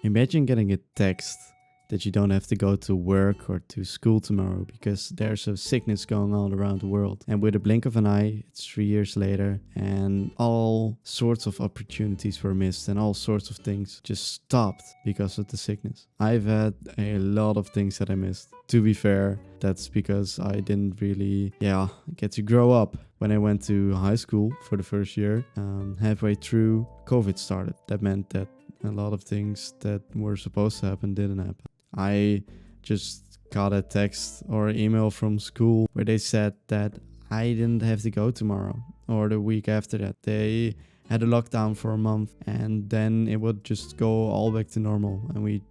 Imagine getting a text that you don't have to go to work or to school tomorrow because there's a sickness going on around the world. And with a blink of an eye, it's 3 years later and all sorts of opportunities were missed and all sorts of things just stopped because of the sickness. I've had a lot of things that I missed. To be fair, that's because I didn't really, get to grow up. When I went to high school for the first year, halfway through, COVID started. That meant that a lot of things that were supposed to happen didn't happen. I just got a text or email from school where they said that I didn't have to go tomorrow or the week after that. They had a lockdown for a month and then it would just go all back to normal and we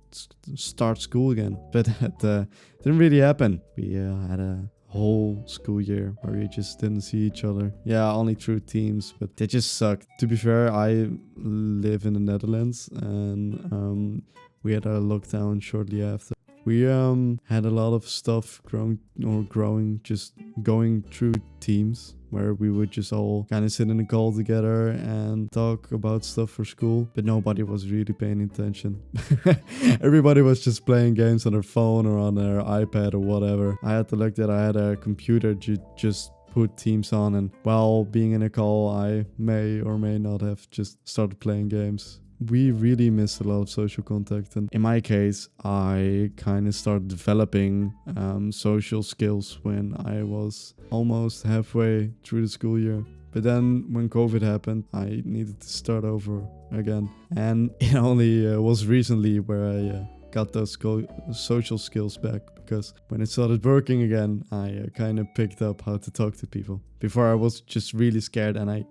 start school again. But that didn't really happen. We had a whole school year where we just didn't see each other. Yeah, only through Teams, but they just sucked. To be fair, I live in the Netherlands and we had a lockdown shortly after. We had a lot of stuff growing, just going through Teams where we would just all kind of sit in a call together and talk about stuff for school, but nobody was really paying attention. Everybody was just playing games on their phone or on their iPad or whatever. I had the luck that I had a computer to just put Teams on, and while being in a call, I may or may not have just started playing games. We really missed a lot of social contact, and in my case I kind of started developing social skills when I was almost halfway through the school year. But then when COVID happened, I needed to start over again, and it only was recently where I got those social skills back, because when it started working again, I kind of picked up how to talk to people. Before I was just really scared, and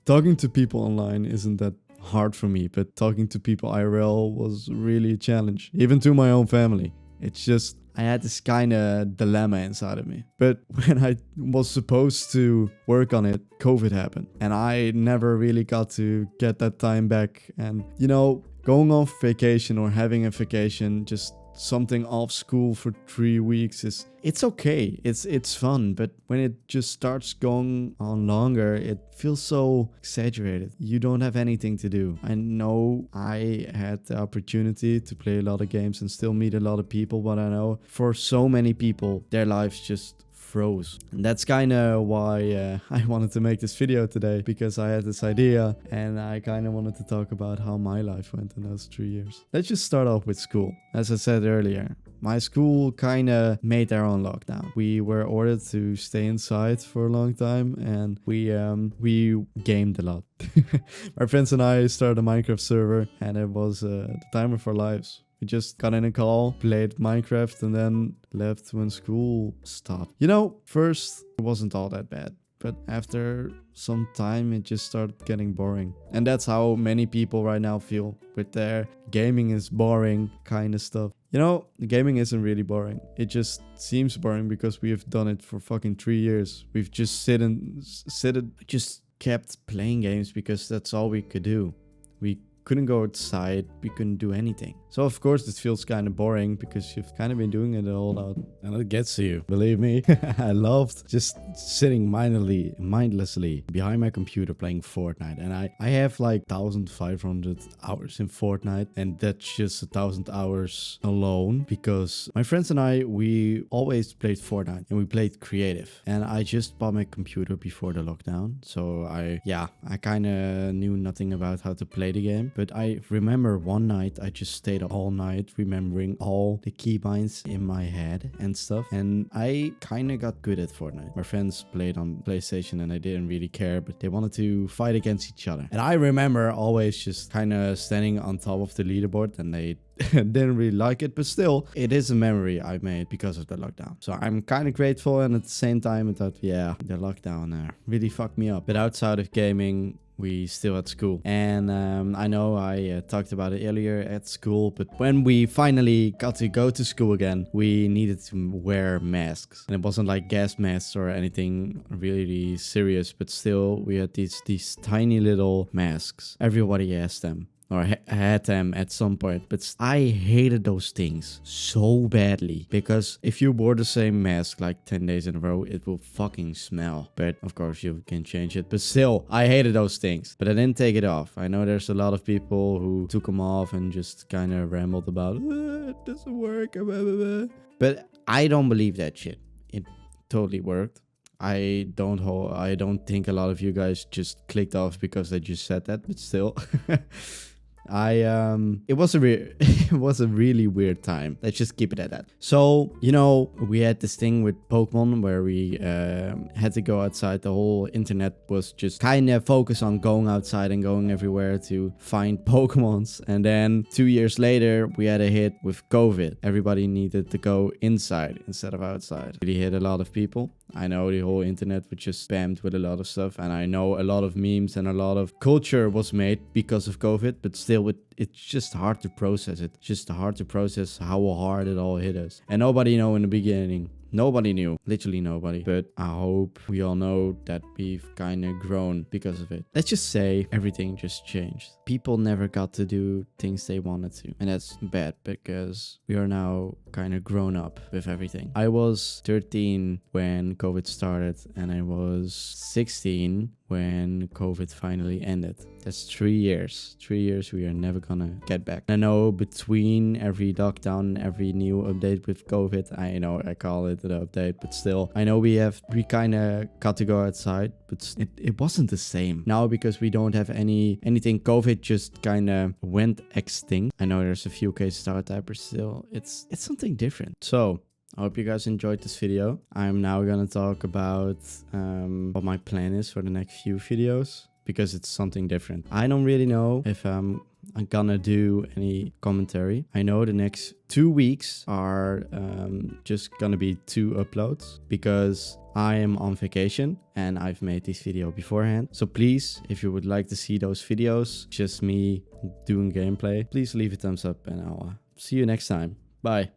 talking to people online isn't that hard for me, but talking to people IRL was really a challenge, even to my own family. It's just, I had this kind of dilemma inside of me. But when I was supposed to work on it, COVID happened, and I never really got to get that time back. And going on vacation or having a vacation, just something off school for 3 weeks, it's okay, it's fun, but when it just starts going on longer, it feels so exaggerated. You don't have anything to do. I know I had the opportunity to play a lot of games and still meet a lot of people, but I know for so many people, their lives just froze. And that's kind of why I wanted to make this video today, because I had this idea and I kind of wanted to talk about how my life went in those 3 years. Let's just start off with school. As I said earlier, my school kind of made their own lockdown. We were ordered to stay inside for a long time, and we gamed a lot. My friends and I started a Minecraft server, and it was the time of our lives. We just got in a call, played Minecraft, and then left when school stopped. First, it wasn't all that bad. But after some time, it just started getting boring. And that's how many people right now feel with their gaming is boring kind of stuff. Gaming isn't really boring. It just seems boring because we have done it for fucking 3 years. We've just just kept playing games because that's all we could do. We couldn't go outside, we couldn't do anything. So of course this feels kind of boring because you've kind of been doing it all out, and it gets to you. Believe me, I loved just sitting mindlessly behind my computer playing Fortnite, and I have like 1,500 hours in Fortnite, and that's just 1,000 hours alone because my friends and I, we always played Fortnite and we played creative, and I just bought my computer before the lockdown, so I kind of knew nothing about how to play the game. But I remember one night I just stayed up all night remembering all the keybinds in my head and stuff, and I kind of got good at Fortnite. My friends played on PlayStation and I didn't really care, but they wanted to fight against each other, and I remember always just kind of standing on top of the leaderboard, and they didn't really like it, but still, it is a memory I made because of the lockdown. So I'm kind of grateful, and at the same time I thought, yeah, the lockdown really fucked me up. But outside of gaming, we still had school, and I know I talked about it earlier at school, but when we finally got to go to school again, we needed to wear masks, and it wasn't like gas masks or anything really serious, but still we had these tiny little masks. Everybody asked them, or had them at some point. But I hated those things so badly, because if you wore the same mask like 10 days in a row, it will fucking smell. But of course you can change it. But still, I hated those things. But I didn't take it off. I know there's a lot of people who took them off and just kind of rambled about, it doesn't work. Blah, blah, blah." But I don't believe that shit. It totally worked. I don't think a lot of you guys just clicked off because I just said that, but still. It was it was a really weird time. Let's just keep it at that. So, you know, we had this thing with Pokemon where we had to go outside. The whole internet was just kind of focused on going outside and going everywhere to find Pokemons. And then 2 years later, we had a hit with COVID. Everybody needed to go inside instead of outside. It really hit a lot of people. I know the whole internet was just spammed with a lot of stuff, and I know a lot of memes and a lot of culture was made because of COVID, but still it's just hard to process it. It's just hard to process how hard it all hit us. And nobody knew in the beginning. Nobody knew. Literally nobody. But I hope we all know that we've kind of grown because of it. Let's just say everything just changed. People never got to do things they wanted to. And that's bad because we are now kind of grown up with everything. I was 13 when COVID started, and I was 16 when COVID finally ended. That's 3 years. 3 years we are never gonna get back. I know between every lockdown, every new update with COVID, I know I call it an update, but still, I know we kind of got to go outside, but it wasn't the same. Now, because we don't have anything, COVID just kind of went extinct. I know there's a few cases out there, but still, it's something different. So, I hope you guys enjoyed this video. I'm now gonna talk about what my plan is for the next few videos, because it's something different. I don't really know if I'm gonna do any commentary. I know the next 2 weeks are just gonna be 2 uploads because I am on vacation and I've made this video beforehand. So please, if you would like to see those videos, just me doing gameplay, please leave a thumbs up and I'll see you next time. Bye.